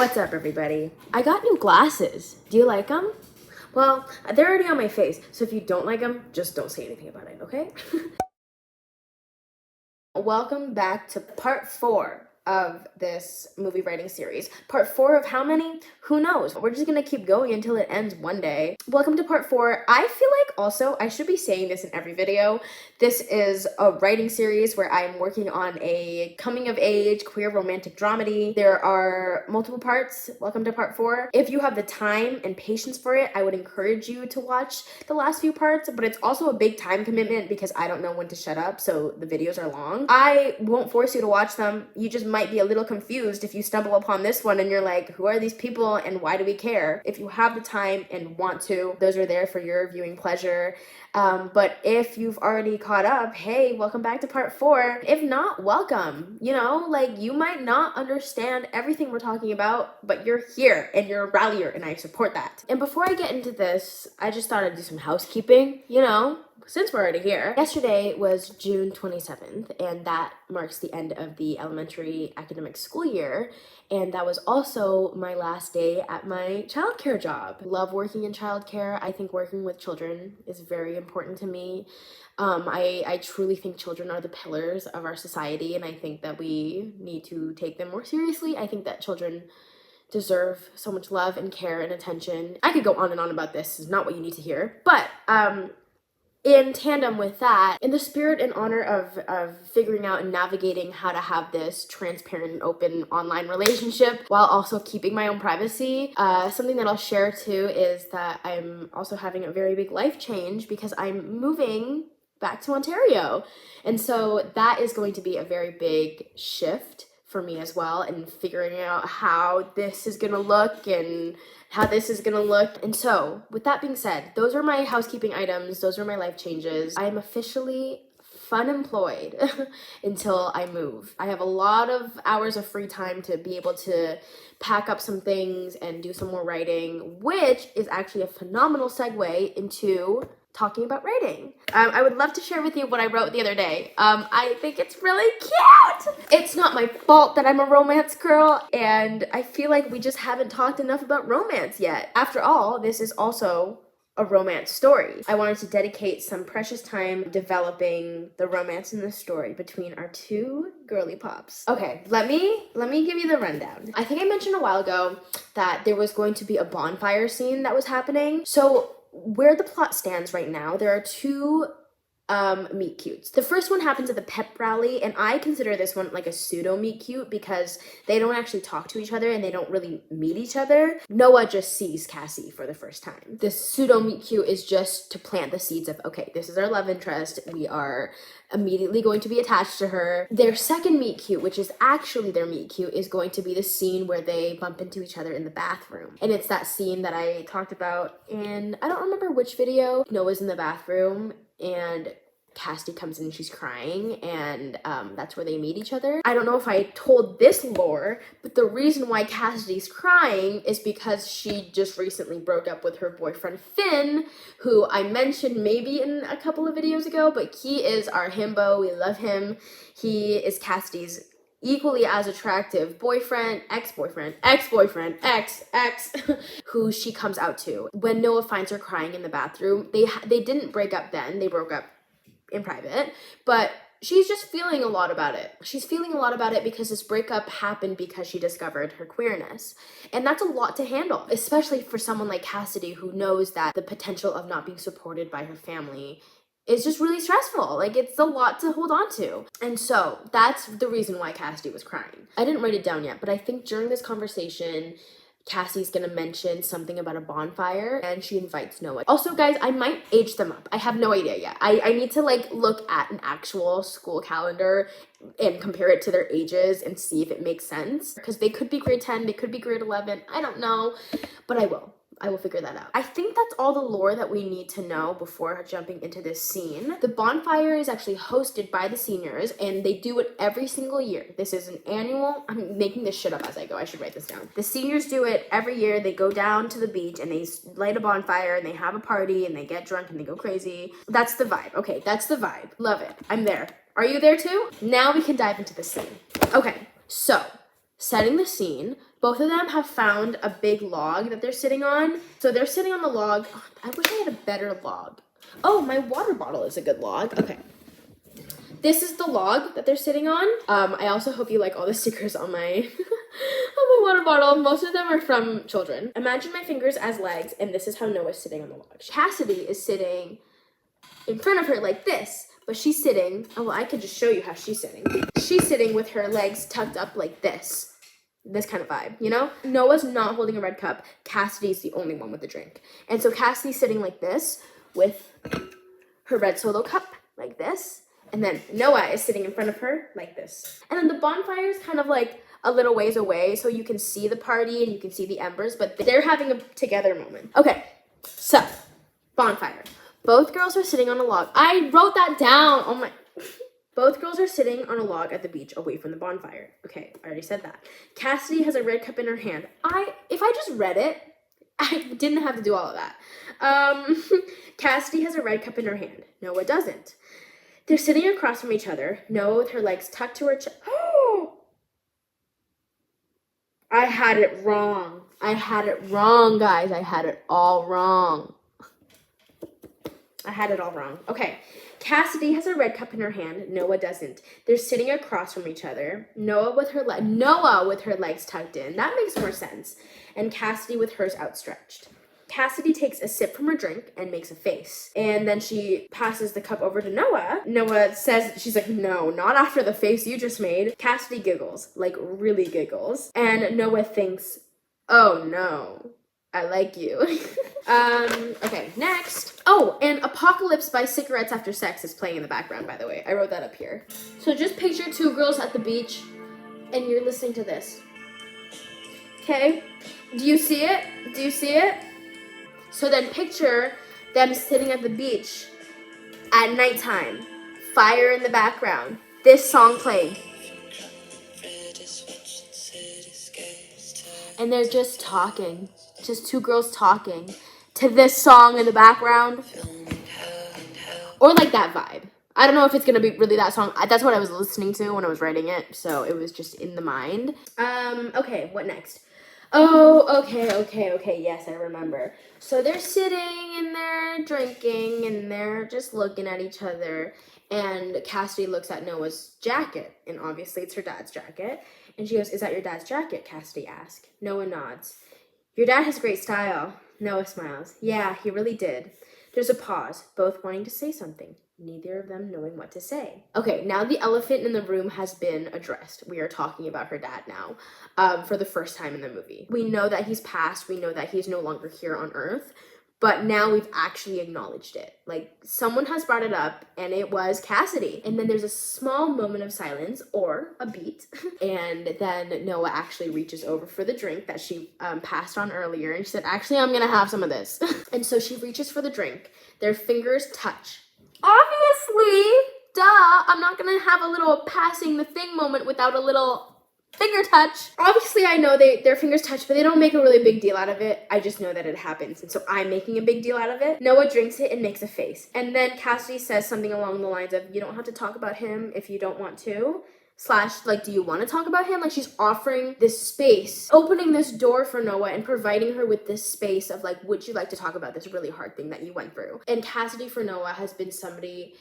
What's up, everybody? I got new glasses. Do you like them? Well, they're already on my face, so if you don't like them, just don't say anything about it, okay? Welcome back to part 4 of this movie writing series. Part 4 of how many? Who knows? We're just gonna keep going until it ends one day. Welcome to part 4. I feel like also, I should be saying this in every video, this is a writing series where I'm working on a coming of age queer romantic dramedy. There are multiple parts. Welcome to part 4. If you have the time and patience for it, I would encourage you to watch the last few parts, but it's also a big time commitment because I don't know when to shut up, so the videos are long. I won't force you to watch them. You just might be a little confused if you stumble upon this one and you're like, who are these people and why do we care? If you have the time and want to, those are there for your viewing pleasure. But if you've already caught up, hey, welcome back to part 4. If not, welcome. You know, like, you might not understand everything we're talking about, but you're here and you're a rallier and I support that. And before I get into this, I just thought I'd do some housekeeping, you know, since we're already here. Yesterday was June 27th, and that marks the end of the elementary academic school year. And that was also my last day at my childcare job. Love working in childcare. I think working with children is very important to me. I truly think children are the pillars of our society, and I think that we need to take them more seriously. I think that children deserve so much love and care and attention. I could go on and on about this. This is not what you need to hear. But, in tandem with that, in the spirit and honor of figuring out and navigating how to have this transparent and open online relationship while also keeping my own privacy, something that I'll share too is that I'm also having a very big life change because I'm moving back to Ontario. And so that is going to be a very big shift for me as well, and figuring out how this is gonna look and how this is gonna look. And so with that being said, those are my housekeeping items, those are my life changes. I am officially unemployed until I move. I have a lot of hours of free time to be able to pack up some things and do some more writing, which is actually a phenomenal segue into talking about writing. I would love to share with you what I wrote the other day. I think it's really cute. It's not my fault that I'm a romance girl, and I feel like we just haven't talked enough about romance yet. After all, this is also a romance story. I wanted to dedicate some precious time developing the romance in the story between our two girly pops. Okay, let me give you the rundown. I think I mentioned a while ago that there was going to be a bonfire scene that was happening. So where the plot stands right now, there are two meet cutes. The first one happens at the pep rally, and I consider this one like a pseudo meet cute because they don't actually talk to each other and they don't really meet each other. Noah just sees Cassie for the first time. The pseudo meet cute is just to plant the seeds of, okay, this is our love interest, we are immediately going to be attached to her. Their second meet cute, which is actually their meet cute, is going to be the scene where they bump into each other in the bathroom. And it's that scene that I talked about in, I don't remember which video. Noah's in the bathroom and Cassie comes in and she's crying, and that's where they meet each other. I don't know if I told this lore, but the reason why Cassidy's crying is because she just recently broke up with her boyfriend Finn, who I mentioned maybe in a couple of videos ago, but he is our himbo. We love him. He is Cassidy's equally as attractive boyfriend, ex, who she comes out to. When Noah finds her crying in the bathroom, they didn't break up then, they broke up in private, but she's just feeling a lot about it. She's feeling a lot about it because this breakup happened because she discovered her queerness. And that's a lot to handle, especially for someone like Cassidy who knows that the potential of not being supported by her family is just really stressful. Like, it's a lot to hold on to. And so that's the reason why Cassidy was crying. I didn't write it down yet, but I think during this conversation, Cassie's gonna mention something about a bonfire and she invites Noah. Also, guys, I might age them up. I have no idea yet. I need to like look at an actual school calendar and compare it to their ages and see if it makes sense. Because they could be grade 10, they could be grade 11. I don't know, but I will figure that out. I think that's all the lore that we need to know before jumping into this scene. The bonfire is actually hosted by the seniors, and they do it every single year. This is an annual, I'm making this shit up as I go, I should write this down. The seniors do it every year. They go down to the beach and they light a bonfire and they have a party and they get drunk and they go crazy. That's the vibe. Okay, that's the vibe. Love it. I'm there. Are you there too? Now we can dive into the scene. Okay, so setting the scene, Both of them have found a big log that they're sitting on. So they're sitting on the log. Oh, I wish I had a better log. Oh, my water bottle is a good log. Okay. This is the log that they're sitting on. I also hope you like all the stickers on my on my water bottle. Most of them are from children. Imagine my fingers as legs, and this is how Noah's sitting on the log. Cassidy is sitting in front of her like this, but she's sitting, oh, well, I could just show you how she's sitting. She's sitting with her legs tucked up like this kind of vibe, you know? Noah's not holding a red cup. Cassidy's the only one with the drink. And so Cassidy's sitting like this with her red solo cup like this. And then Noah is sitting in front of her like this. And then the bonfire is kind of like a little ways away, so you can see the party and you can see the embers, but they're having a together moment. Okay, so bonfire. Both girls are sitting on a log. I wrote that down. Oh my. Both girls are sitting on a log at the beach away from the bonfire. Okay, I already said that. Cassidy has a red cup in her hand. If I just read it, I didn't have to do all of that. Cassidy has a red cup in her hand. Noah doesn't. They're sitting across from each other. Noah with her legs tucked to her chest. Oh! I had it wrong. I had it wrong, guys. I had it all wrong. I had it all wrong. Okay. Cassidy has a red cup in her hand. Noah doesn't. They're sitting across from each other. Noah with her legs tucked in. That makes more sense. And Cassidy with hers outstretched. Cassidy takes a sip from her drink and makes a face. And then she passes the cup over to Noah. Noah says, she's like, no, not after the face you just made. Cassidy giggles, like really giggles. And Noah thinks, oh no, I like you. Okay, next. Oh, and Apocalypse by Cigarettes After Sex is playing in the background, by the way. I wrote that up here. So just picture two girls at the beach and you're listening to this. Okay? Do you see it? Do you see it? So then picture them sitting at the beach at nighttime, fire in the background, this song playing. And they're just talking, just two girls talking to this song in the background. Or like that vibe. I don't know if it's gonna be really that song. That's what I was listening to when I was writing it, so it was just in the mind. Okay, what next? Oh, okay, yes, I remember. So they're sitting and they're drinking and they're just looking at each other. And Cassidy looks at Noah's jacket, and obviously it's her dad's jacket. And she goes, is that your dad's jacket? Cassidy asks. Noah nods. Your dad has great style. Noah smiles. Yeah, he really did. There's a pause, both wanting to say something, neither of them knowing what to say. Okay, now the elephant in the room has been addressed. We are talking about her dad now, for the first time in the movie. We know that he's passed. We know that he's no longer here on Earth. But now we've actually acknowledged it. Like, someone has brought it up, and it was Cassidy. And then there's a small moment of silence, or a beat. And then Noah actually reaches over for the drink that she passed on earlier. And she said, actually, I'm gonna have some of this. And so she reaches for the drink. Their fingers touch. Obviously, duh, I'm not gonna have a little passing the thing moment without a little finger touch. Obviously, I know their fingers touch, but they don't make a really big deal out of it. I just know that it happens, and so I'm making a big deal out of it. Noah drinks it and makes a face. And then Cassidy says something along the lines of, you don't have to talk about him if you don't want to. Slash, like, do you want to talk about him? Like, she's offering this space, opening this door for Noah and providing her with this space of, like, would you like to talk about this really hard thing that you went through? And Cassidy for Noah has been somebody,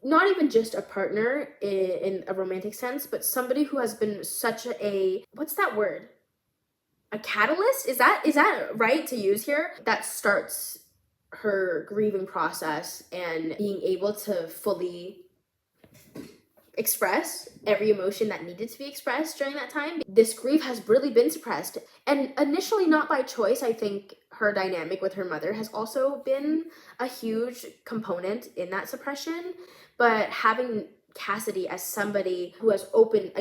not even just a partner in a romantic sense, but somebody who has been such a, what's that word? A catalyst? Is that right to use here? That starts her grieving process and being able to fully express every emotion that needed to be expressed during that time. This grief has really been suppressed, and initially not by choice. I think her dynamic with her mother has also been a huge component in that suppression, but having Cassidy as somebody who has opened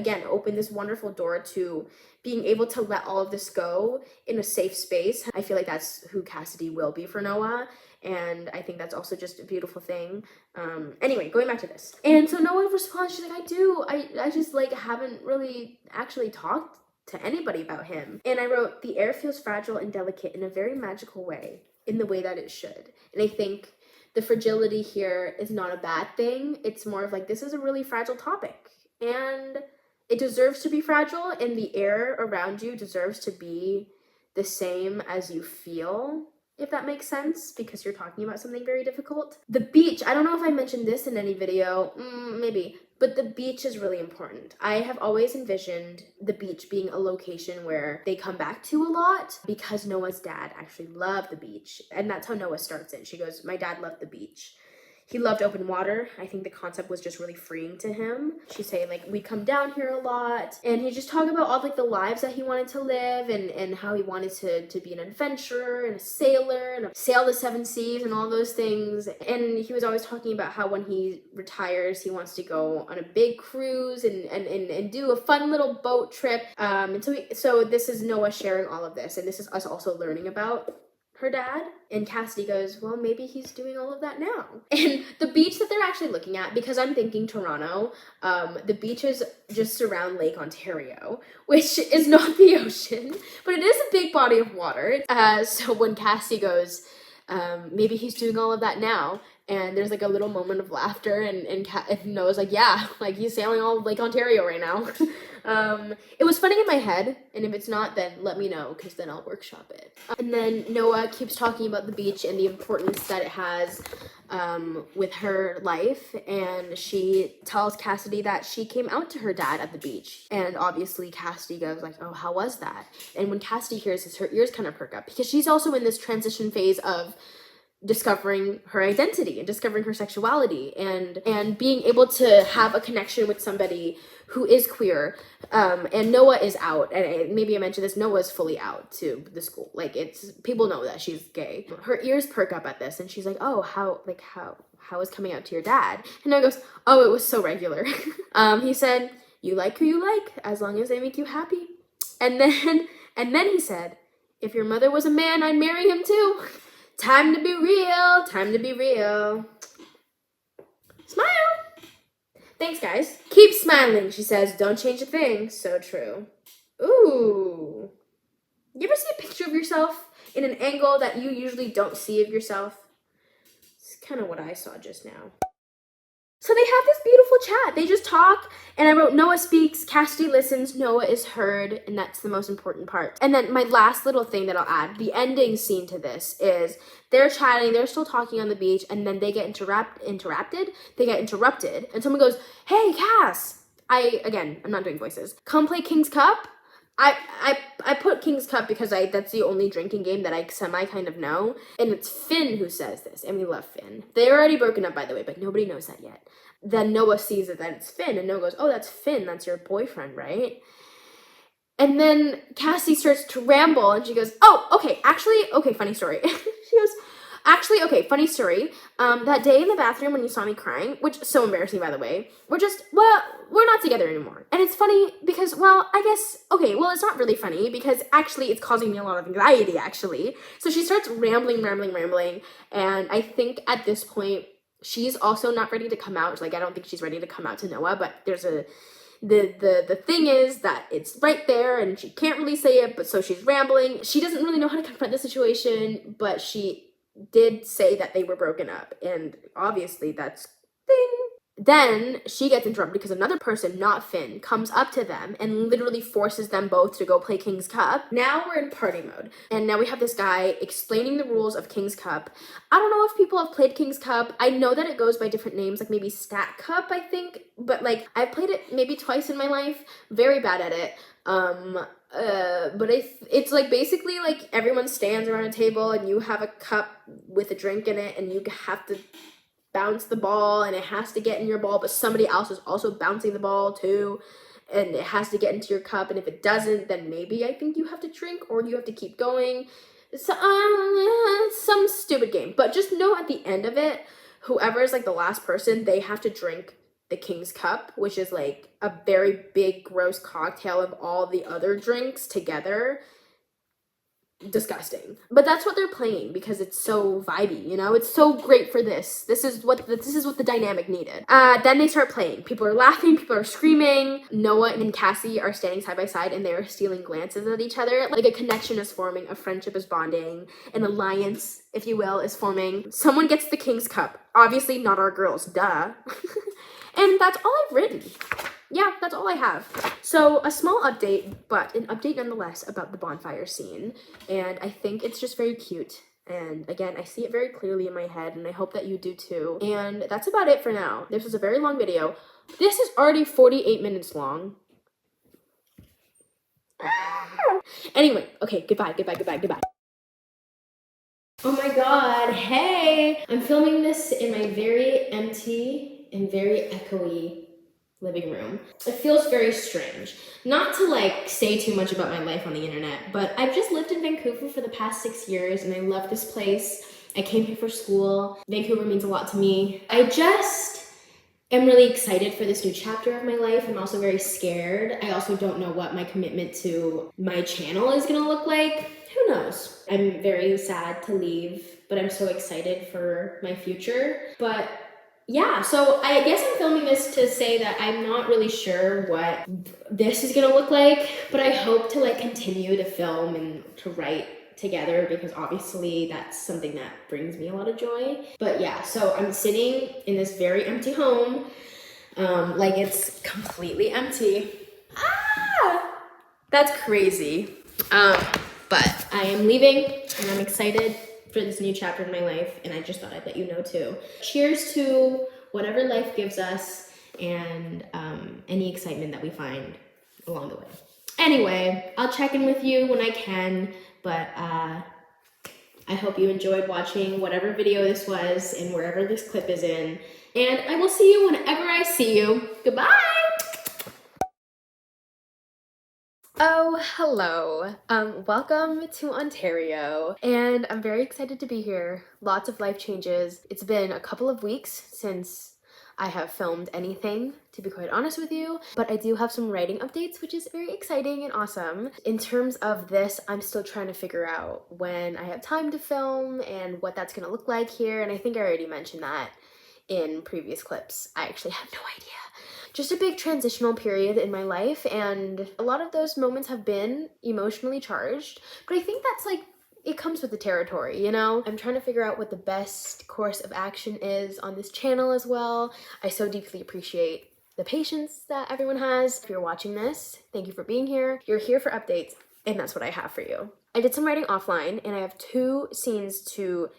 this wonderful door to being able to let all of this go in a safe space, I feel like that's who Cassidy will be for Noah. And I think that's also just a beautiful thing. Anyway, going back to this. And so Noah responds, she's like, I just like haven't really actually talked to anybody about him. And I wrote, the air feels fragile and delicate in a very magical way, in the way that it should. And I think the fragility here is not a bad thing. It's more of like, this is a really fragile topic. And it deserves to be fragile, and the air around you deserves to be the same as you feel, if that makes sense, because you're talking about something very difficult. The beach, I don't know if I mentioned this in any video, maybe, but the beach is really important. I have always envisioned the beach being a location where they come back to a lot because Noah's dad actually loved the beach. And that's how Noah starts it. She goes, my dad loved the beach. He loved open water. I think the concept was just really freeing to him. She'd say, like, we come down here a lot. And he'd just talk about all, like, the lives that he wanted to live and how he wanted to be an adventurer and a sailor and sail the seven seas and all those things. And he was always talking about how when he retires, he wants to go on a big cruise and do a fun little boat trip. So this is Noah sharing all of this. And this is us also learning about her dad. And Cassidy goes, well, maybe he's doing all of that now. And the beach that they're actually looking at, because I'm thinking Toronto, the beaches just surround Lake Ontario, which is not the ocean, but it is a big body of water. So when Cassidy goes, maybe he's doing all of that now, and there's like a little moment of laughter, and Noah's like, yeah, like he's sailing all of Lake Ontario right now. It was funny in my head, and if it's not, then let me know, because then I'll workshop it. And then Noah keeps talking about the beach and the importance that it has with her life, and she tells Cassidy that she came out to her dad at the beach, and obviously Cassidy goes like, oh, how was that? And when Cassidy hears this, her ears kind of perk up, because she's also in this transition phase of discovering her identity and discovering her sexuality and being able to have a connection with somebody who is queer. And Noah is out, and maybe I mentioned this, Noah's fully out to the school. Like, it's, people know that she's gay. Her ears perk up at this, and she's like, oh, how is coming out to your dad? And Noah goes, oh, it was so regular. He said, you like who you like, as long as they make you happy. And then he said, if your mother was a man, I'd marry him too. Time to be real, time to be real. Smile. Thanks, guys. Keep smiling, she says. Don't change a thing. So true. Ooh. You ever see a picture of yourself in an angle that you usually don't see of yourself? It's kind of what I saw just now. So they have this beautiful chat. They just talk, and I wrote, Noah speaks, Cassidy listens, Noah is heard, and that's the most important part. And then my last little thing that I'll add, the ending scene to this is they're chatting, they're still talking on the beach, and then they get interrupted, and someone goes, hey, Cass, I'm not doing voices, come play King's Cup? I put King's Cup because that's the only drinking game that I semi kind of know. And it's Finn who says this, and we love Finn. They're already broken up, by the way, but nobody knows that yet. Then Noah sees that it's Finn, and Noah goes, oh, that's Finn, that's your boyfriend, right? And then Cassie starts to ramble, and she goes, oh, okay, funny story. She goes, funny story. That day in the bathroom when you saw me crying, which is so embarrassing, by the way, we're not together anymore. And it's funny because, it's not really funny because actually it's causing me a lot of anxiety, actually. So she starts rambling. And I think at this point, she's also not ready to come out. Like, I don't think she's ready to come out to Noah, but there's the thing is that it's right there and she can't really say it, but so she's rambling. She doesn't really know how to confront the situation, but she did say that they were broken up, and obviously that's thing. Then she gets interrupted because another person, not Finn, comes up to them and literally forces them both to go play King's Cup. Now we're in party mode, and now we have this guy explaining the rules of King's Cup. I don't know if people have played King's Cup. I know that it goes by different names, like maybe Stat Cup, I think, but like I've played it maybe twice in my life. Very bad at it. But it's like basically like everyone stands around a table and you have a cup with a drink in it and you have to bounce the ball and it has to get in your ball, but somebody else is also bouncing the ball too, and it has to get into your cup, and if it doesn't, then maybe I think you have to drink or you have to keep going. So, some stupid game, but just know at the end of it, whoever is like the last person, they have to drink the King's Cup, which is like a very big gross cocktail of all the other drinks together. Disgusting, but that's what they're playing because it's so vibey, you know. It's so great for this. This is what the dynamic needed. Then they start playing. People are laughing, people are screaming. Noah and Cassie are standing side by side and they're stealing glances at each other. Like a connection is forming, a friendship is bonding, an alliance, if you will, is forming. Someone gets the King's Cup. Obviously not our girls, duh. And that's all I've written. yeah, that's all I have. So a small update, but an update nonetheless about the bonfire scene. And I think it's just very cute. And again, I see it very clearly in my head, and I hope that you do too. And that's about it for now. This was a very long video. This is already 48 minutes long. Anyway, okay, goodbye. Oh my god, hey! I'm filming this in my very empty and very echoey living room. It feels very strange. Not to like say too much about my life on the internet, but I've just lived in Vancouver for the past 6 years and I love this place. I came here for school. Vancouver means a lot to me. I just am really excited for this new chapter of my life. I'm also very scared. I also don't know what my commitment to my channel is gonna look like. Who knows? I'm very sad to leave, but I'm so excited for my future. But yeah, so I guess I'm filming this to say that I'm not really sure what this is gonna look like, but I hope to like continue to film and to write together because obviously that's something that brings me a lot of joy. But yeah, so I'm sitting in this very empty home, like it's completely empty. Ah, that's crazy. But I am leaving and I'm excited for this new chapter in my life, and I just thought I'd let you know too. Cheers to whatever life gives us and any excitement that we find along the way. Anyway, I'll check in with you when I can, but I hope you enjoyed watching whatever video this was and wherever this clip is in, and I will see you whenever I see you. Goodbye! Oh, hello. Welcome to Ontario, and I'm very excited to be here. Lots of life changes. It's been a couple of weeks since I have filmed anything, to be quite honest with you, but I do have some writing updates, which is very exciting and awesome. In terms of this, I'm still trying to figure out when I have time to film and what that's gonna look like here, and I think I already mentioned that in previous clips. I actually have no idea. Just a big transitional period in my life, and a lot of those moments have been emotionally charged, but I think that's like, it comes with the territory, you know? I'm trying to figure out what the best course of action is on this channel as well. I so deeply appreciate the patience that everyone has. If you're watching this, thank you for being here. You're here for updates, and that's what I have for you. I did some writing offline, and I have 2 scenes to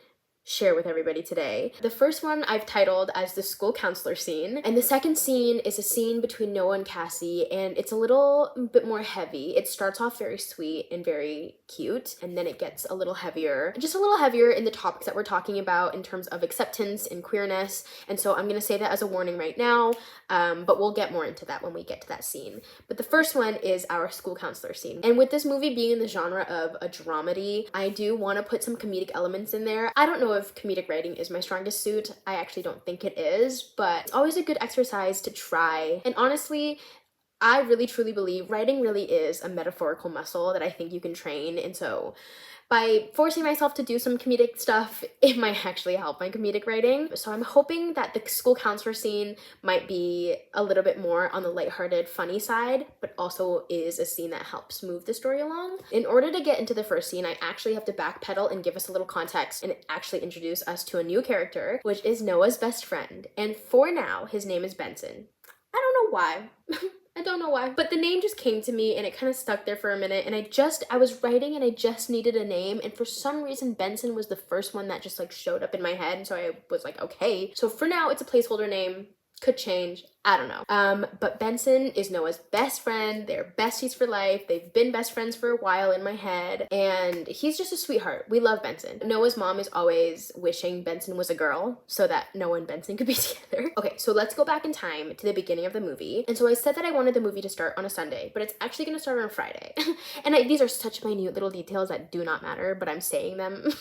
share with everybody today. The first one I've titled as the school counselor scene, and the second scene is a scene between Noah and Cassie, and it's a little bit more heavy. It starts off very sweet and very cute, and then it gets a little heavier, just a little heavier in the topics that we're talking about in terms of acceptance and queerness, and so I'm gonna say that as a warning right now, but we'll get more into that when we get to that scene. But the first one is our school counselor scene, and with this movie being in the genre of a dramedy, I do want to put some comedic elements in there. I don't know if comedic writing is my strongest suit. I actually don't think it is, but it's always a good exercise to try. And honestly, I really truly believe writing really is a metaphorical muscle that I think you can train, and so by forcing myself to do some comedic stuff, it might actually help my comedic writing. So I'm hoping that the school counselor scene might be a little bit more on the lighthearted, funny side, but also is a scene that helps move the story along. In order to get into the first scene, I actually have to backpedal and give us a little context and actually introduce us to a new character, which is Noah's best friend. And for now, his name is Benson. I don't know why. I don't know why, but the name just came to me and it kind of stuck there for a minute, and I was writing and I just needed a name, and for some reason Benson was the first one that just like showed up in my head, and so I was like, okay. So for now it's a placeholder name, could change, I don't know. But Benson is Noah's best friend. They're besties for life. They've been best friends for a while in my head, and he's just a sweetheart. We love Benson. Noah's mom is always wishing Benson was a girl so that Noah and Benson could be together. Okay, so let's go back in time to the beginning of the movie. And so I said that I wanted the movie to start on a Sunday, but it's actually gonna start on a Friday. And these are such minute little details that do not matter, but I'm saying them.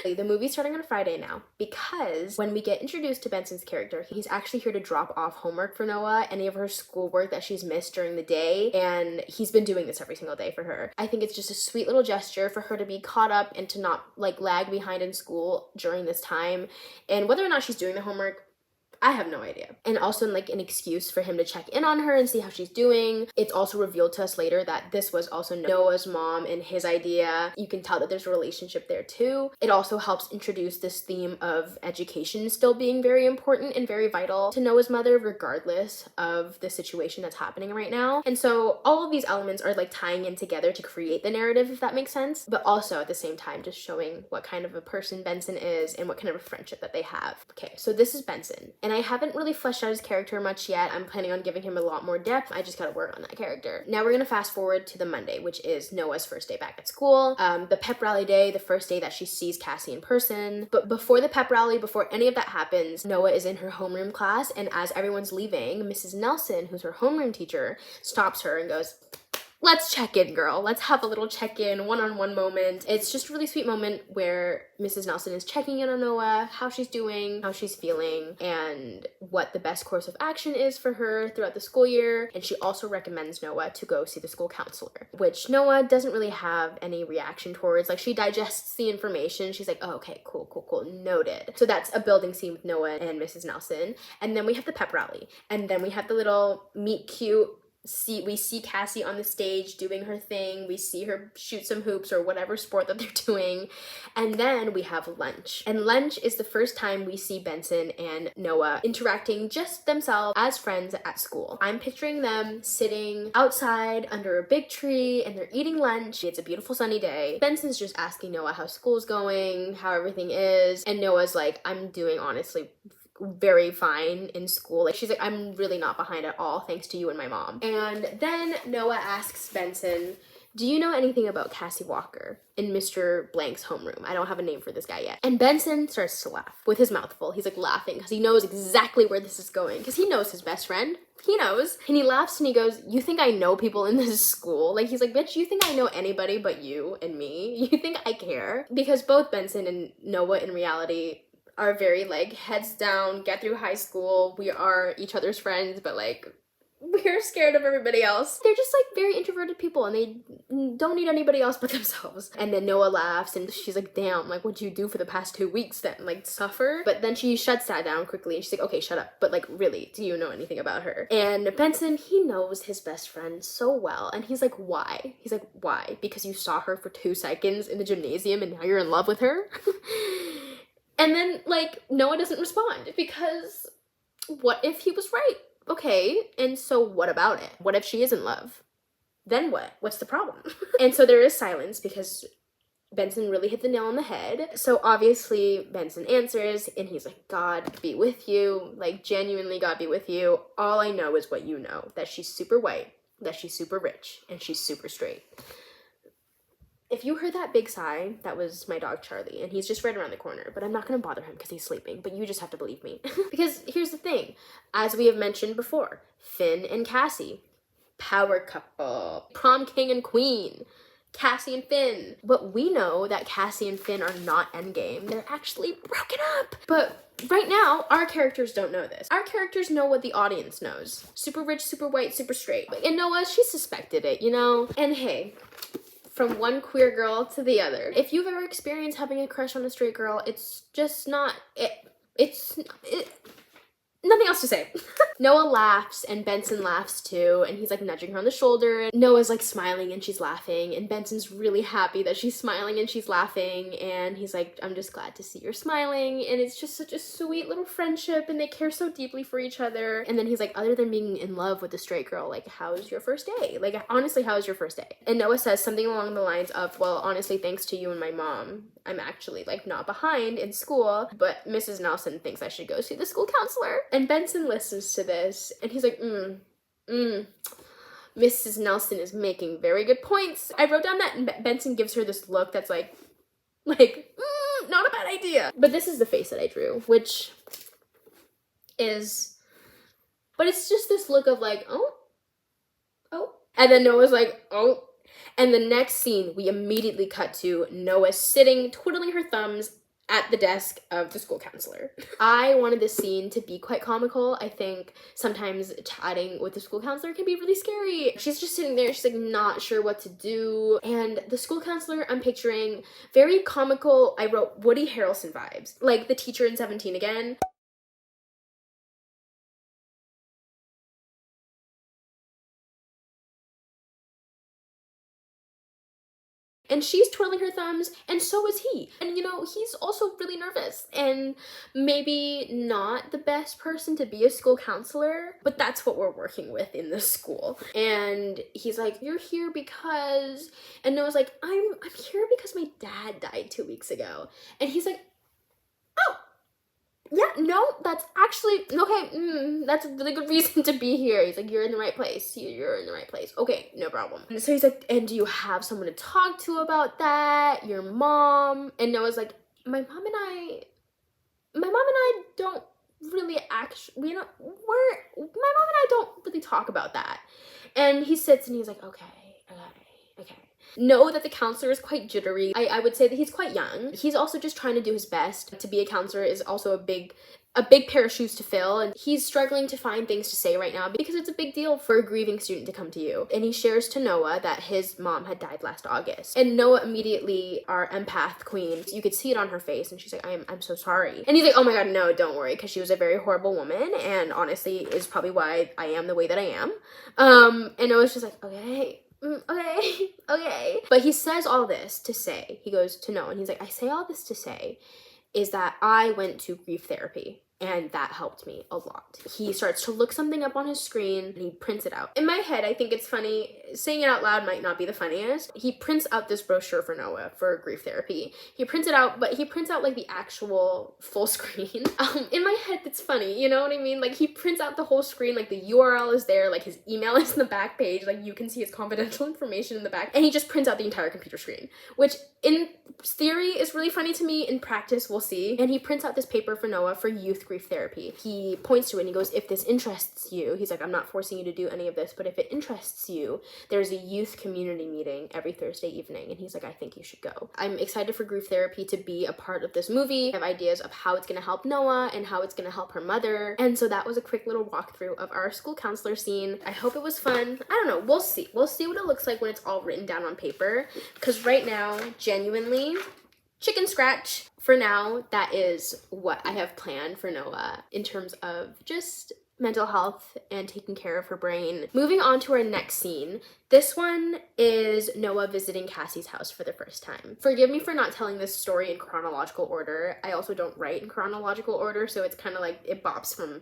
The movie's starting on a Friday now because when we get introduced to Benson's character, he's actually here to drop off homework for Noah, any of her schoolwork that she's missed during the day, and he's been doing this every single day for her. I think it's just a sweet little gesture for her to be caught up and to not like lag behind in school during this time. And whether or not she's doing the homework, I have no idea. And also like an excuse for him to check in on her and see how she's doing. It's also revealed to us later that this was also Noah's mom and his idea. You can tell that there's a relationship there too. It also helps introduce this theme of education still being very important and very vital to Noah's mother, regardless of the situation that's happening right now. And so all of these elements are like tying in together to create the narrative, if that makes sense, but also at the same time just showing what kind of a person Benson is and what kind of a friendship that they have. Okay, so this is Benson, and I haven't really fleshed out his character much yet. I'm planning on giving him a lot more depth. I just gotta work on that character. Now we're gonna fast forward to the Monday, which is Noah's first day back at school, the pep rally day, the first day that she sees Cassie in person. But before the pep rally, before any of that happens, Noah is in her homeroom class, and as everyone's leaving, Mrs. Nelson, who's her homeroom teacher, stops her and goes, let's check in, girl. Let's have a little check-in, one-on-one moment. It's just a really sweet moment where Mrs. Nelson is checking in on Noah, how she's doing, how she's feeling, and what the best course of action is for her throughout the school year. And she also recommends Noah to go see the school counselor, which Noah doesn't really have any reaction towards. Like, she digests the information. She's like, oh, okay, cool, noted. So that's a building scene with Noah and Mrs. Nelson. And then we have the pep rally. And then we have the little meet cute. We see Cassie on the stage doing her thing. We see her shoot some hoops or whatever sport that they're doing. And then we have lunch. And lunch is the first time we see Benson and Noah interacting just themselves as friends at school. I'm picturing them sitting outside under a big tree and they're eating lunch. It's a beautiful sunny day. Benson's just asking Noah how school's going, how everything is. And Noah's like, I'm doing honestly very fine in school. Like, she's like, I'm really not behind at all thanks to you and my mom. And then Noah asks Benson, do you know anything about Cassie Walker in Mr. Blank's homeroom? I don't have a name for this guy yet. And Benson starts to laugh with his mouth full. He's like laughing because he knows exactly where this is going, because he knows his best friend. He knows. And he laughs and he goes, you think I know people in this school? Like, he's like, bitch, you think I know anybody but you and me? You think I care? Because both Benson and Noah in reality are very like heads down, get through high school, we are each other's friends, but like we're scared of everybody else. They're just like very introverted people and they don't need anybody else but themselves. And then Noah laughs and she's like, damn, like what'd you do for the past 2 weeks then? Like suffer? But then she shuts that down quickly and she's like, okay, shut up. But like, really, do you know anything about her? And Benson, he knows his best friend so well. And he's like, why? He's like, why? Because you saw her for 2 seconds in the gymnasium and now you're in love with her? And then, like, Noah doesn't respond because what if he was right? Okay, and so what about it? What if she is in love? Then what? What's the problem? And so there is silence because Benson really hit the nail on the head. So obviously Benson answers and he's like, God be with you. Like, genuinely, God be with you. All I know is what you know, that she's super white, that she's super rich, and she's super straight. If you heard that big sigh, that was my dog Charlie, and he's just right around the corner, but I'm not gonna bother him because he's sleeping, but you just have to believe me. Because here's the thing, as we have mentioned before, Finn and Cassie, power couple, prom king and queen, Cassie and Finn. But we know that Cassie and Finn are not endgame, they're actually broken up. But right now, our characters don't know this. Our characters know what the audience knows. Super rich, super white, super straight. And Noah, she suspected it, you know? And hey, from one queer girl to the other. If you've ever experienced having a crush on a straight girl, it's just not, nothing else to say. Noah laughs and Benson laughs too, and he's like nudging her on the shoulder, and Noah's like smiling and she's laughing, and Benson's really happy that she's smiling and she's laughing, and he's like, I'm just glad to see you're smiling. And it's just such a sweet little friendship and they care so deeply for each other. And then he's like, other than being in love with the straight girl, like, how's your first day? Like, honestly, how's your first day? And Noah says something along the lines of, well, honestly, thanks to you and my mom, I'm actually like not behind in school, but Mrs. Nelson thinks I should go see the school counselor. And Benson listens to this and he's like, Mrs. Nelson is making very good points. I wrote down that Benson gives her this look that's like, not a bad idea. But this is the face that I drew, which is, but it's just this look of like, oh. And then Noah's like, oh. And the next scene, we immediately cut to Noah sitting, twiddling her thumbs at the desk of the school counselor. I wanted this scene to be quite comical. I think sometimes chatting with the school counselor can be really scary. She's just sitting there, she's like not sure what to do. And the school counselor, I'm picturing very comical, I wrote Woody Harrelson vibes, like the teacher in 17 again. And she's twirling her thumbs, and so is he. And you know, he's also really nervous and maybe not the best person to be a school counselor, but that's what we're working with in this school. And he's like, you're here because, and Noah's like, I'm here because my dad died 2 weeks ago. And he's like, oh, yeah, no, that's actually, okay, that's a really good reason to be here. He's like, you're in the right place. You're in the right place. Okay, no problem. And so he's like, and do you have someone to talk to about that? Your mom? And Noah's like, my mom and I don't really actually, my mom and I don't really talk about that. And he sits and he's like, okay. Know that the counselor is quite jittery. I would say that he's quite young. He's also just trying to do his best. To be a counselor is also a big pair of shoes to fill, and he's struggling to find things to say right now because it's a big deal for a grieving student to come to you. And he shares to Noah that his mom had died last August. And Noah immediately, our empath queen, you could see it on her face, and she's like, I'm so sorry. And he's like, oh my god, no, don't worry, because she was a very horrible woman, and honestly is probably why I am the way that I am. And Noah's just like, okay. But he says all this to say, he goes to Noah and he's like, I say all this to say is that I went to grief therapy and that helped me a lot. He starts to look something up on his screen and he prints it out. In my head, I think it's funny. Saying it out loud might not be the funniest. He prints out this brochure for Noah for grief therapy. He prints it out, but he prints out like the actual full screen. In my head, it's funny, you know what I mean? Like he prints out the whole screen, like the URL is there, like his email is in the back page, like you can see his confidential information in the back, and he just prints out the entire computer screen, which in theory is really funny to me. In practice, we'll see. And he prints out this paper for Noah for youth grief therapy. He points to it and he goes, if this interests you, he's like, I'm not forcing you to do any of this, but if it interests you, there's a youth community meeting every Thursday evening. And he's like, I think you should go. I'm excited for grief therapy to be a part of this movie. I have ideas of how it's going to help Noah and how it's going to help her mother. And so that was a quick little walkthrough of our school counselor scene. I hope it was fun. I don't know. We'll see. We'll see what it looks like when it's all written down on paper. Because right now, genuinely, chicken scratch. For now, that is what I have planned for Noah in terms of just mental health and taking care of her brain. Moving on to our next scene. This one is Noah visiting Cassie's house for the first time. Forgive me for not telling this story in chronological order. I also don't write in chronological order, so it's kind of like it bops from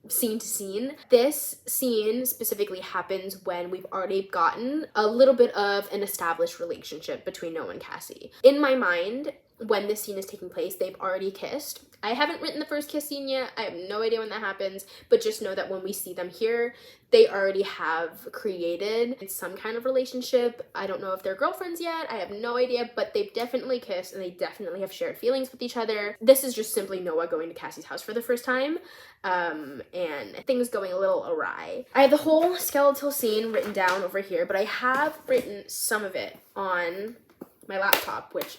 scene to scene. This scene specifically happens when we've already gotten a little bit of an established relationship between Noah and Cassie. In my mind, when this scene is taking place, they've already kissed. I haven't written the first kiss scene yet. I have no idea when that happens, but just know that when we see them here, they already have created some kind of relationship. I don't know if they're girlfriends yet. I have no idea, but they've definitely kissed and they definitely have shared feelings with each other. This is just simply Noah going to Cassie's house for the first time, and things going a little awry. I have the whole skeletal scene written down over here, but I have written some of it on my laptop, which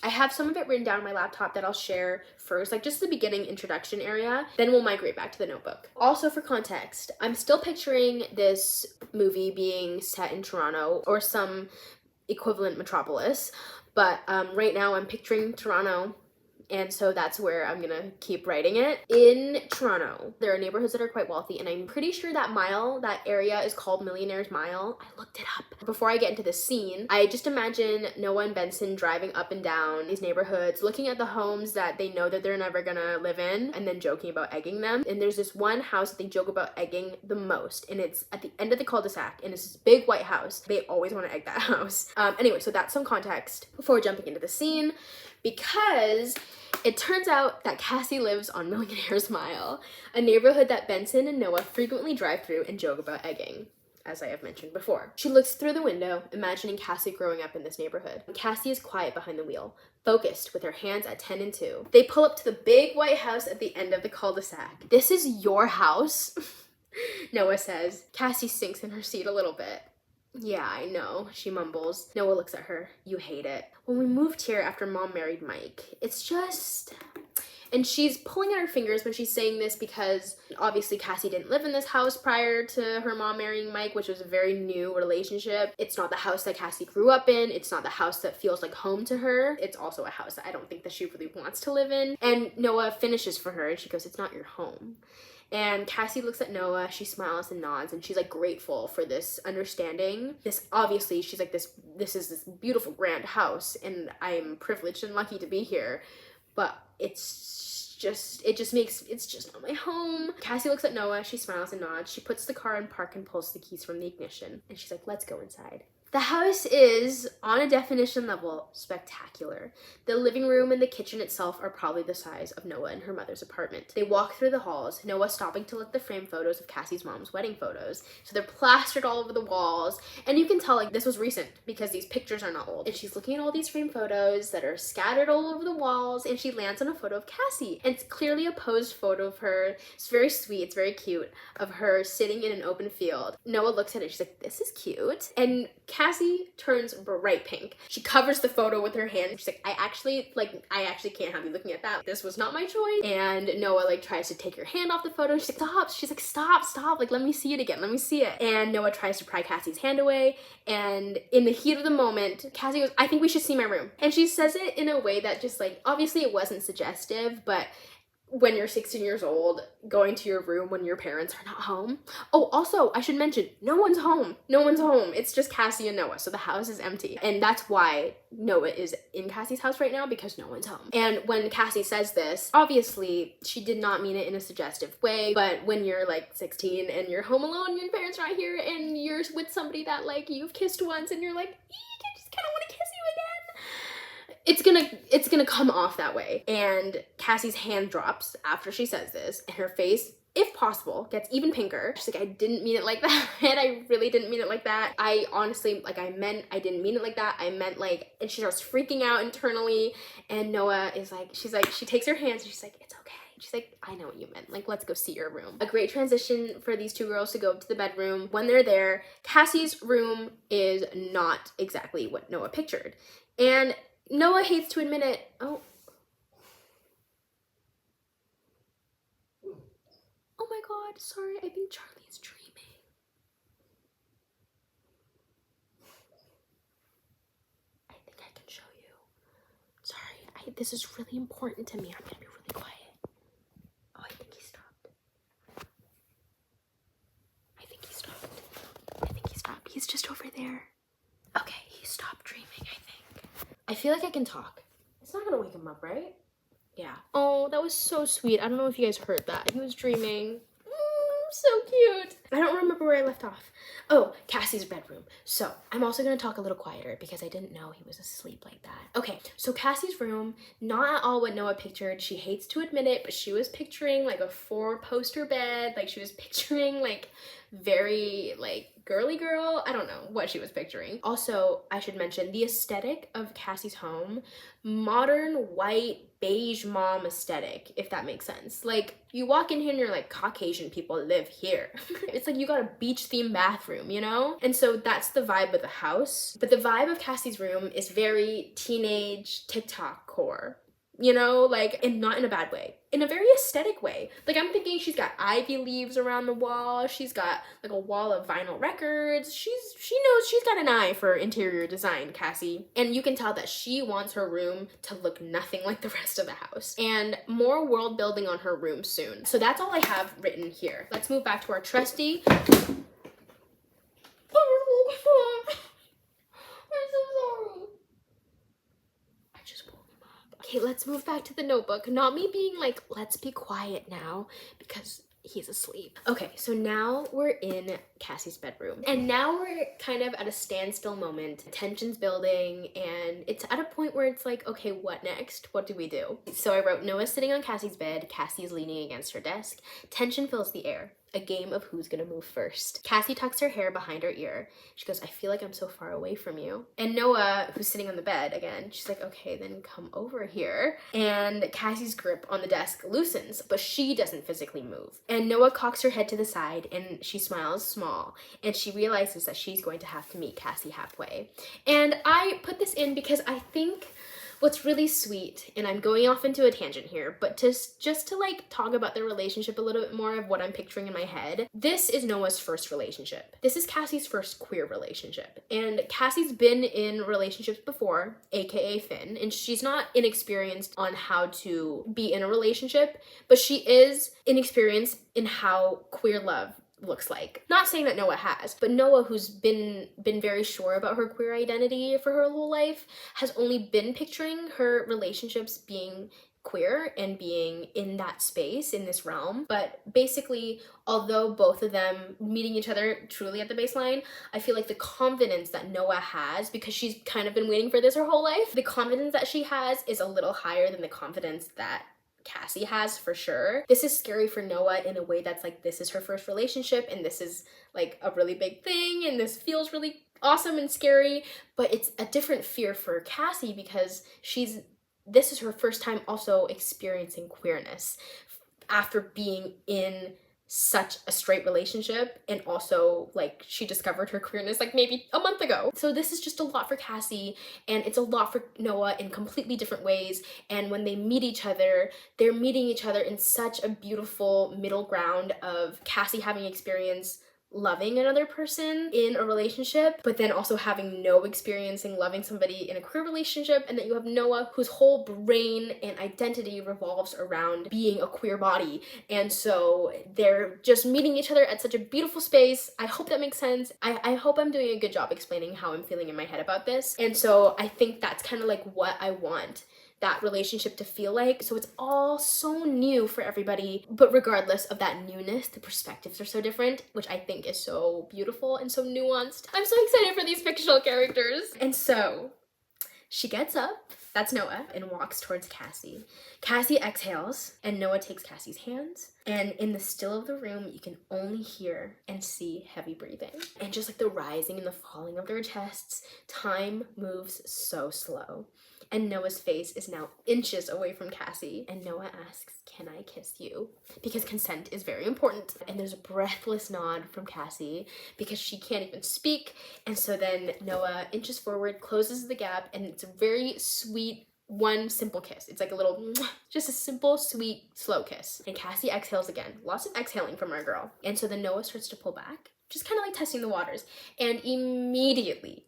I have some of it written down on my laptop that I'll share first, like just the beginning introduction area, then we'll migrate back to the notebook. Also for context, I'm still picturing this movie being set in Toronto or some equivalent metropolis, but right now I'm picturing Toronto, and so that's where I'm gonna keep writing it. In Toronto, there are neighborhoods that are quite wealthy, and I'm pretty sure that area is called Millionaire's Mile. I looked it up. Before I get into this scene, I just imagine Noah and Benson driving up and down these neighborhoods, looking at the homes that they know that they're never gonna live in, and then joking about egging them. And there's this one house that they joke about egging the most, and it's at the end of the cul-de-sac, and it's this big white house. They always want to egg that house. Anyway, so that's some context before jumping into the scene, because it turns out that Cassie lives on Millionaire's Mile, a neighborhood that Benson and Noah frequently drive through and joke about egging, as I have mentioned before. She looks through the window, imagining Cassie growing up in this neighborhood. Cassie is quiet behind the wheel, focused with her hands at 10 and 2. They pull up to the big white house at the end of the cul-de-sac. "This is your house?" Noah says. Cassie sinks in her seat a little bit. "Yeah, I know," she mumbles. Noah looks at her. "You hate it. When we moved here after Mom married Mike, it's just..." And she's pulling at her fingers when she's saying this because obviously Cassie didn't live in this house prior to her mom marrying Mike, which was a very new relationship. It's not the house that Cassie grew up in. It's not the house that feels like home to her. It's also a house that I don't think that she really wants to live in. And Noah finishes for her and she goes, "It's not your home." And Cassie looks at Noah, she smiles and nods, and she's like grateful for this understanding. This, obviously, she's like, this is this beautiful grand house, and I'm privileged and lucky to be here, but it's just not my home. Cassie looks at Noah, she smiles and nods, she puts the car in park and pulls the keys from the ignition, and she's like, let's go inside. The house is, on a definition level, spectacular. The living room and the kitchen itself are probably the size of Noah and her mother's apartment. They walk through the halls, Noah stopping to look at the frame photos of Cassie's mom's wedding photos. So they're plastered all over the walls, and you can tell like this was recent because these pictures are not old. And she's looking at all these frame photos that are scattered all over the walls, and she lands on a photo of Cassie. And it's clearly a posed photo of her. It's very sweet, it's very cute, of her sitting in an open field. Noah looks at it, she's like, this is cute. And Cassie turns bright pink. She covers the photo with her hand. She's like, I actually can't have you looking at that. This was not my choice. And Noah like tries to take her hand off the photo. She's like, stop. She's like, stop. Like, let me see it again. Let me see it. And Noah tries to pry Cassie's hand away. And in the heat of the moment, Cassie goes, I think we should see my room. And she says it in a way that just like, obviously it wasn't suggestive, but when you're 16 years old, going to your room when your parents are not home. Oh, also, I should mention, no one's home. No one's home. It's just Cassie and Noah, so the house is empty. And that's why Noah is in Cassie's house right now, because no one's home. And when Cassie says this, obviously, she did not mean it in a suggestive way, but when you're like 16 and you're home alone, your parents are not here, and you're with somebody that like you've kissed once, and you're like, I just kind of want to kiss you again. It's gonna come off that way. And Cassie's hand drops after she says this, and her face, if possible, gets even pinker. She's like, I didn't mean it like that. And I really didn't mean it like that. I honestly, like, I didn't mean it like that. I meant like, and she starts freaking out internally. And Noah is like, she takes her hands and she's like, it's okay. She's like, I know what you meant. Like, let's go see your room. A great transition for these two girls to go up to the bedroom. When they're there, Cassie's room is not exactly what Noah pictured. And Noah hates to admit it. Oh my god, sorry, I think Charlie's dreaming. I think I can show you. Sorry, this is really important to me. I'm gonna be really quiet. Oh, I think he stopped. He's just over there. Okay, he stopped dreaming, I think. I feel like I can talk. It's not gonna wake him up, right? Yeah. Oh, that was so sweet. I don't know if you guys heard that. He was dreaming. So cute. I don't remember where I left off. Oh, Cassie's bedroom. So I'm also gonna talk a little quieter because I didn't know he was asleep like that. Okay, so Cassie's room, not at all what Noah pictured. She hates to admit it, but she was picturing like a 4-poster bed. Like she was picturing like very like girly girl. I don't know what she was picturing. Also, I should mention the aesthetic of Cassie's home, modern white beige mom aesthetic, if that makes sense. Like you walk in here and you're like, Caucasian people live here. It's like you got a beach themed bathroom, you know? And so that's the vibe of the house. But the vibe of Cassie's room is very teenage TikTok core. You know, like, and not in a bad way, in a very aesthetic way. Like I'm thinking she's got ivy leaves around the wall. She's got like a wall of vinyl records. She knows she's got an eye for interior design, Cassie. And you can tell that she wants her room to look nothing like the rest of the house. And more world building on her room soon. So that's all I have written here. Let's move back to our trusty. Okay, let's move back to the notebook. Not me being like, let's be quiet now, because he's asleep. Okay, so now we're in Cassie's bedroom. And now we're kind of at a standstill moment. Tension's building, and it's at a point where it's like, okay, what next? What do we do? So I wrote, Noah's sitting on Cassie's bed. Cassie is leaning against her desk. Tension fills the air. A game of who's gonna move first. Cassie tucks her hair behind her ear. She goes, I feel like I'm so far away from you. And Noah, who's sitting on the bed again, she's like, okay, then come over here. And Cassie's grip on the desk loosens, but she doesn't physically move. And Noah cocks her head to the side and she smiles small. And she realizes that she's going to have to meet Cassie halfway. And I put this in because I think What's really sweet, and I'm going off into a tangent here, but just to like talk about their relationship a little bit more of what I'm picturing in my head, this is Noah's first relationship. This is Cassie's first queer relationship. And Cassie's been in relationships before, aka Finn, and she's not inexperienced on how to be in a relationship, but she is inexperienced in how queer love looks like. Not saying that Noah has, but Noah, who's been very sure about her queer identity for her whole life, has only been picturing her relationships being queer and being in that space, in this realm. But basically, although both of them meeting each other truly at the baseline, I feel like the confidence that Noah has, because she's kind of been waiting for this her whole life, the confidence that she has is a little higher than the confidence that Cassie has, for sure. This is scary for Noah in a way that's like, this is her first relationship and this is like a really big thing and this feels really awesome and scary, but it's a different fear for Cassie because this is her first time also experiencing queerness after being in such a straight relationship, and also like she discovered her queerness like maybe a month ago. So this is just a lot for Cassie, and it's a lot for Noah in completely different ways. And when they meet each other, they're meeting each other in such a beautiful middle ground of Cassie having experience loving another person in a relationship, but then also having no experience in loving somebody in a queer relationship. And then you have Noah, whose whole brain and identity revolves around being a queer body. And so they're just meeting each other at such a beautiful space. I hope that makes sense. I hope I'm doing a good job explaining how I'm feeling in my head about this. And so I think that's kind of like what I want that relationship to feel like. So it's all so new for everybody, but regardless of that newness, the perspectives are so different, which I think is so beautiful and so nuanced. I'm so excited for these fictional characters. And so she gets up, that's Noah, and walks towards Cassie. Cassie exhales, and Noah takes Cassie's hands, and in the still of the room, you can only hear and see heavy breathing. And just like the rising and the falling of their chests, time moves so slow. And Noah's face is now inches away from Cassie, and Noah asks, "Can I kiss you?" Because consent is very important. And there's a breathless nod from Cassie because she can't even speak. And so then Noah inches forward, closes the gap, and it's a very sweet, one simple kiss. It's like a little, just a simple, sweet, slow kiss. And Cassie exhales again. Lots of exhaling from our girl. And so then Noah starts to pull back, just kind of like testing the waters. And immediately,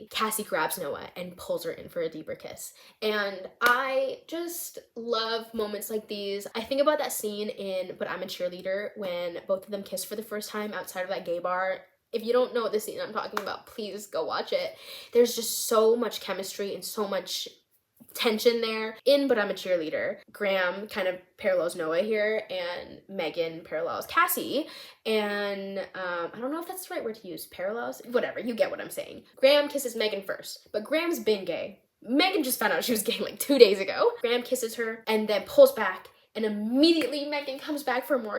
Cassie grabs Noah and pulls her in for a deeper kiss. And I just love moments like these. I think about that scene in But I'm a Cheerleader when both of them kiss for the first time outside of that gay bar. If you don't know what the scene I'm talking about, please go watch it. There's just so much chemistry and so much tension there. In But I'm a Cheerleader, Graham kind of parallels Noah here, and Megan parallels Cassie. And I don't know if that's the right word to use, parallels, whatever, you get what I'm saying. Graham kisses Megan first, but Graham's been gay. Megan just found out she was gay like 2 days ago. Graham kisses her and then pulls back, and immediately Megan comes back for more.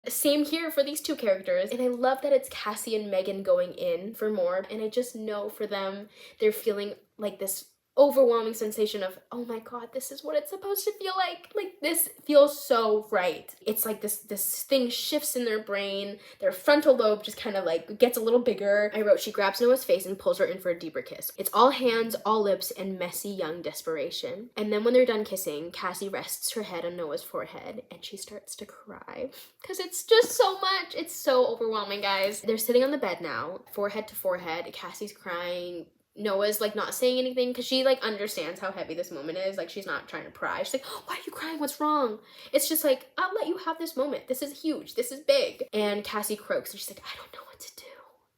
Same here for these two characters, and I love that it's Cassie and Megan going in for more, and I just know for them they're feeling like this overwhelming sensation of, oh my god, this is what it's supposed to feel like this feels so right. It's like this thing shifts in their brain, their frontal lobe just kind of like gets a little bigger. I wrote, she grabs Noah's face and pulls her in for a deeper kiss. It's all hands, all lips, and messy young desperation. And then when they're done kissing, Cassie rests her head on Noah's forehead and she starts to cry because it's just so much. It's so overwhelming, guys. They're sitting on the bed now, forehead to forehead. Cassie's crying. Noah's like not saying anything because she like understands how heavy this moment is. Like, she's not trying to pry. She's like, why are you crying? What's wrong? It's just like, I'll let you have this moment. This is huge. This is big. And Cassie croaks and she's like, I don't know what to do.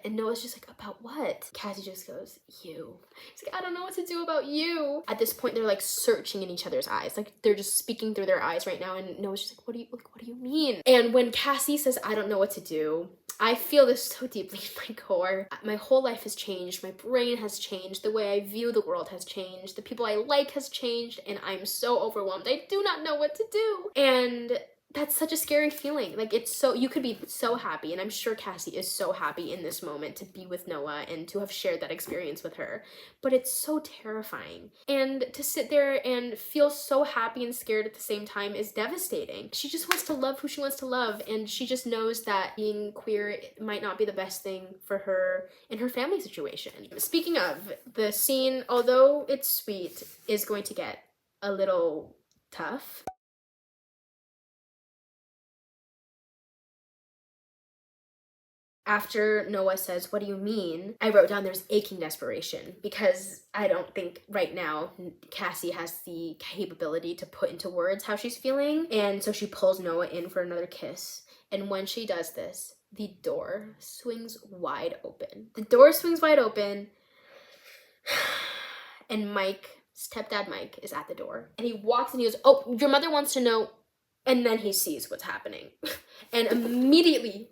And Noah's just like, about what? Cassie just goes, you. She's like, I don't know what to do about you. At this point, they're like searching in each other's eyes. Like, they're just speaking through their eyes right now. And Noah's just like, what do you mean? And when Cassie says, I don't know what to do, I feel this so deeply in my core. My whole life has changed. My brain has changed. The way I view the world has changed. The people I like has changed. And I'm so overwhelmed. I do not know what to do. And that's such a scary feeling. Like, it's so, you could be so happy, and I'm sure Cassie is so happy in this moment to be with Noah and to have shared that experience with her, but it's so terrifying. And to sit there and feel so happy and scared at the same time is devastating. She just wants to love who she wants to love, and she just knows that being queer might not be the best thing for her in her family situation. Speaking of, the scene, although it's sweet, is going to get a little tough. After Noah says, "What do you mean?" I wrote down there's aching desperation, because I don't think right now Cassie has the capability to put into words how she's feeling. And so she pulls Noah in for another kiss. And when she does this, the door swings wide open. The door swings wide open, and Mike, stepdad Mike, is at the door. And he walks and he goes, "Oh, your mother wants to know." And then he sees what's happening. And immediately,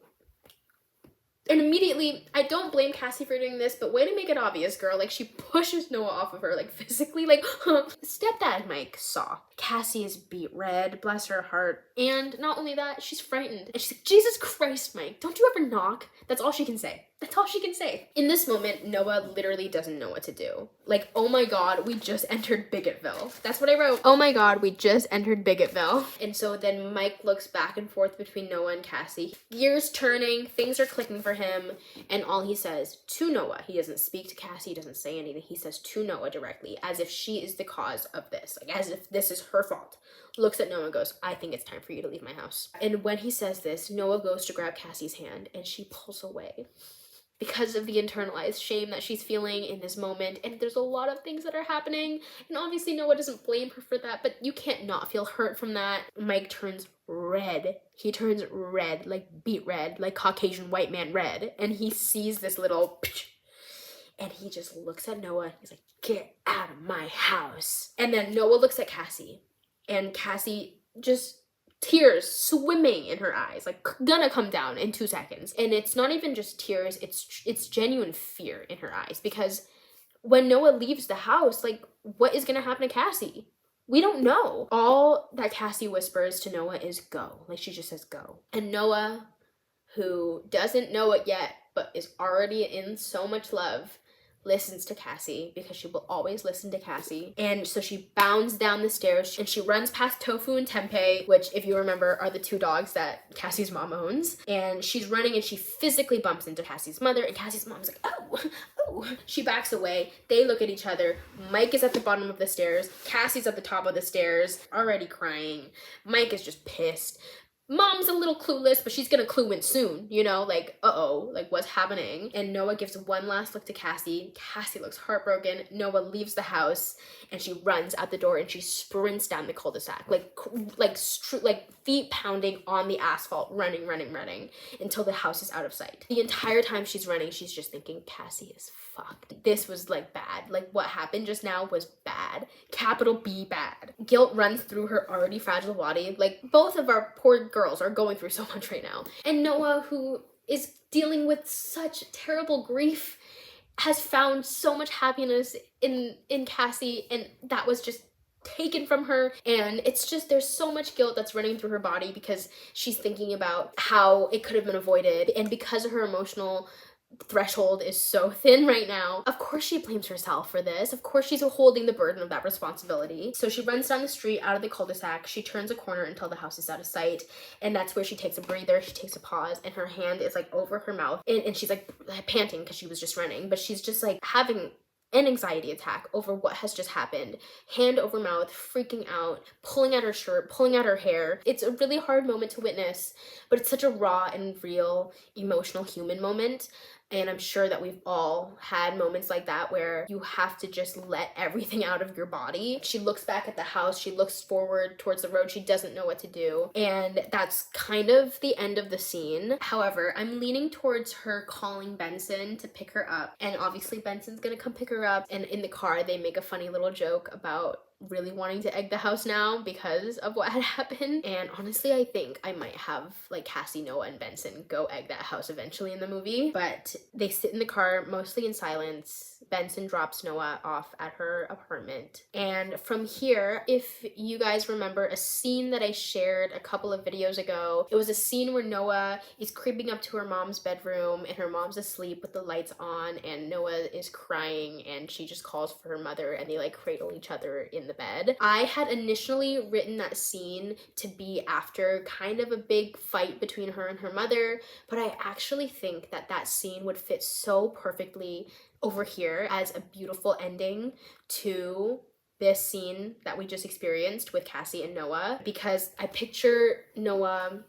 I don't blame Cassie for doing this, but way to make it obvious, girl. Like, she pushes Noah off of her, like, physically, like, Stepdad Mike saw. Cassie is beet red, bless her heart. And not only that, she's frightened. And she's like, "Jesus Christ, Mike, don't you ever knock?" That's all she can say. That's all she can say. In this moment, Noah literally doesn't know what to do. Like, oh my God, we just entered Bigotville. That's what I wrote. Oh my God, we just entered Bigotville. And so then Mike looks back and forth between Noah and Cassie. Gears turning, things are clicking for him, and all he says to Noah, he doesn't speak to Cassie, he doesn't say anything, he says to Noah directly, as if she is the cause of this, like as if this is her fault. Looks at Noah and goes, "I think it's time for you to leave my house." And when he says this, Noah goes to grab Cassie's hand, and she pulls away, because of the internalized shame that she's feeling in this moment. And there's a lot of things that are happening, and obviously Noah doesn't blame her for that, but you can't not feel hurt from that. Mike turns red. He turns red, like beet red, like Caucasian white man red, and he sees this little and he just looks at Noah and he's like, "Get out of my house." And then Noah looks at Cassie, and Cassie just, tears swimming in her eyes, like gonna come down in 2 seconds. And it's not even just tears, it's genuine fear in her eyes, because when Noah leaves the house, like, what is gonna happen to Cassie? We don't know. All that Cassie whispers to Noah is "go." Like, she just says "go." And Noah, who doesn't know it yet but is already in so much love, listens to Cassie, because she will always listen to Cassie. And so she bounds down the stairs and she runs past Tofu and Tempeh, which, if you remember, are the 2 dogs that Cassie's mom owns. And she's running and she physically bumps into Cassie's mother, and Cassie's mom's like, "Oh, oh." She backs away. They look at each other. Mike is at the bottom of the stairs. Cassie's at the top of the stairs, already crying. Mike is just pissed. Mom's a little clueless, but she's gonna clue in soon, you know, like, uh-oh, like, what's happening? And Noah gives one last look to Cassie. Cassie looks heartbroken. Noah leaves the house, and she runs out the door, and she sprints down the cul-de-sac, like feet pounding on the asphalt, running, until the house is out of sight. The entire time she's running, she's just thinking, Cassie is fucked. This was, like, bad. Like, what happened just now was bad. Capital B bad. Guilt runs through her already fragile body. Like, both of our poor girls are going through so much right now. And Noah, who is dealing with such terrible grief, has found so much happiness in Cassie, and that was just taken from her. And it's just, there's so much guilt that's running through her body, because she's thinking about how it could have been avoided, and because of her emotional threshold is so thin right now, of course she blames herself for this. Of course she's holding the burden of that responsibility. So she runs down the street out of the cul-de-sac. She turns a corner until the house is out of sight, and that's where she takes a breather. She takes a pause, and her hand is, like, over her mouth, and she's, like, panting because she was just running, but she's just, like, having an anxiety attack over what has just happened. Hand over mouth, freaking out, pulling at her shirt, pulling at her hair. It's a really hard moment to witness, but it's such a raw and real, emotional, human moment. And I'm sure that we've all had moments like that where you have to just let everything out of your body. She looks back at the house. She looks forward towards the road. She doesn't know what to do. And that's kind of the end of the scene. However, I'm leaning towards her calling Benson to pick her up. And obviously Benson's gonna come pick her up. And in the car, they make a funny little joke about really wanting to egg the house now because of what had happened. And honestly, I think I might have like Cassie, Noah, and Benson go egg that house eventually in the movie. But they sit in the car mostly in silence. Benson drops Noah off at her apartment. And from here, if you guys remember a scene that I shared a couple of videos ago, it was a scene where Noah is creeping up to her mom's bedroom and her mom's asleep with the lights on, and Noah is crying and she just calls for her mother and they like cradle each other in the bed. I had initially written that scene to be after kind of a big fight between her and her mother, but I actually think that that scene would fit so perfectly over here as a beautiful ending to this scene that we just experienced with Cassie and Noah, because I picture Noah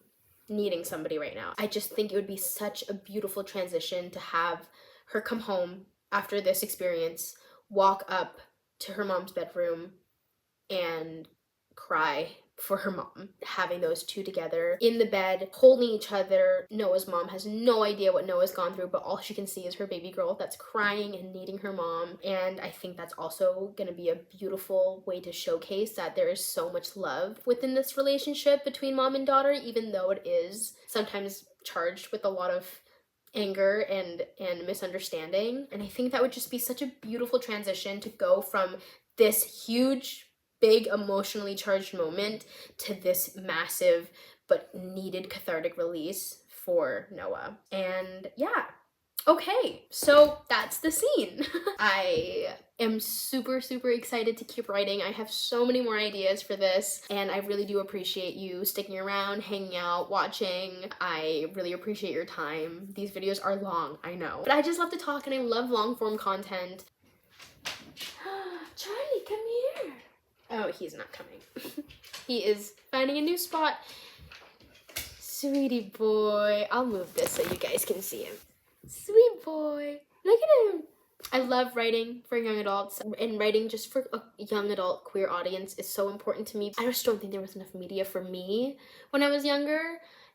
needing somebody right now. I just think it would be such a beautiful transition to have her come home after this experience, walk up to her mom's bedroom and cry for her mom. Having those two together in the bed, holding each other. Noah's mom has no idea what Noah's gone through, but all she can see is her baby girl that's crying and needing her mom. And I think that's also gonna be a beautiful way to showcase that there is so much love within this relationship between mom and daughter, even though it is sometimes charged with a lot of anger and misunderstanding. And I think that would just be such a beautiful transition to go from this huge, big, emotionally charged moment to this massive but needed cathartic release for Noah. And yeah. Okay, so that's the scene. I am super excited to keep writing. I have so many more ideas for this, and I really do appreciate you sticking around, hanging out, watching. I really appreciate your time. These videos are long, I know, but I just love to talk and I love long form content. Charlie, come here. Oh, he's not coming. He is finding a new spot. Sweetie boy. I'll move this so you guys can see him. Sweet boy. Look at him. I love writing for young adults, and writing just for a young adult queer audience is so important to me. I just don't think there was enough media for me when I was younger,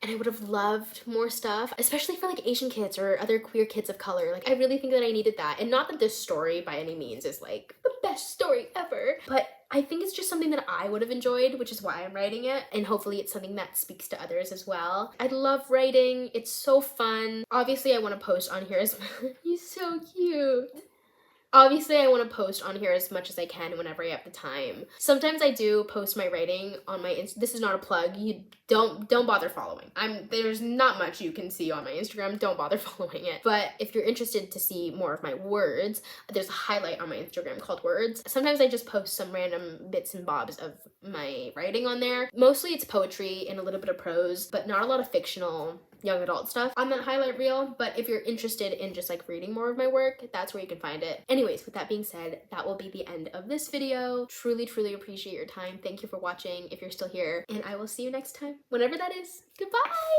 and I would have loved more stuff, especially for like Asian kids or other queer kids of color. Like, I really think that I needed that. And not that this story by any means is like the best story ever, but I think it's just something that I would have enjoyed, which is why I'm writing it. And hopefully it's something that speaks to others as well. I love writing. It's so fun. Obviously I want to post on here as well. He's so cute. Obviously, I want to post on here as much as I can whenever I have the time. Sometimes I do post my writing on my this is not a plug. You don't bother following. There's not much you can see on my Instagram. Don't bother following it. But if you're interested to see more of my words, there's a highlight on my Instagram called Words. Sometimes I just post some random bits and bobs of my writing on there. Mostly it's poetry and a little bit of prose, but not a lot of fictional young adult stuff on that highlight reel. But if you're interested in just like reading more of my work, that's where you can find it. Anyways, with that being said, that will be the end of this video. Truly appreciate your time. Thank you for watching if you're still here, and I will see you next time, whenever that is. Goodbye!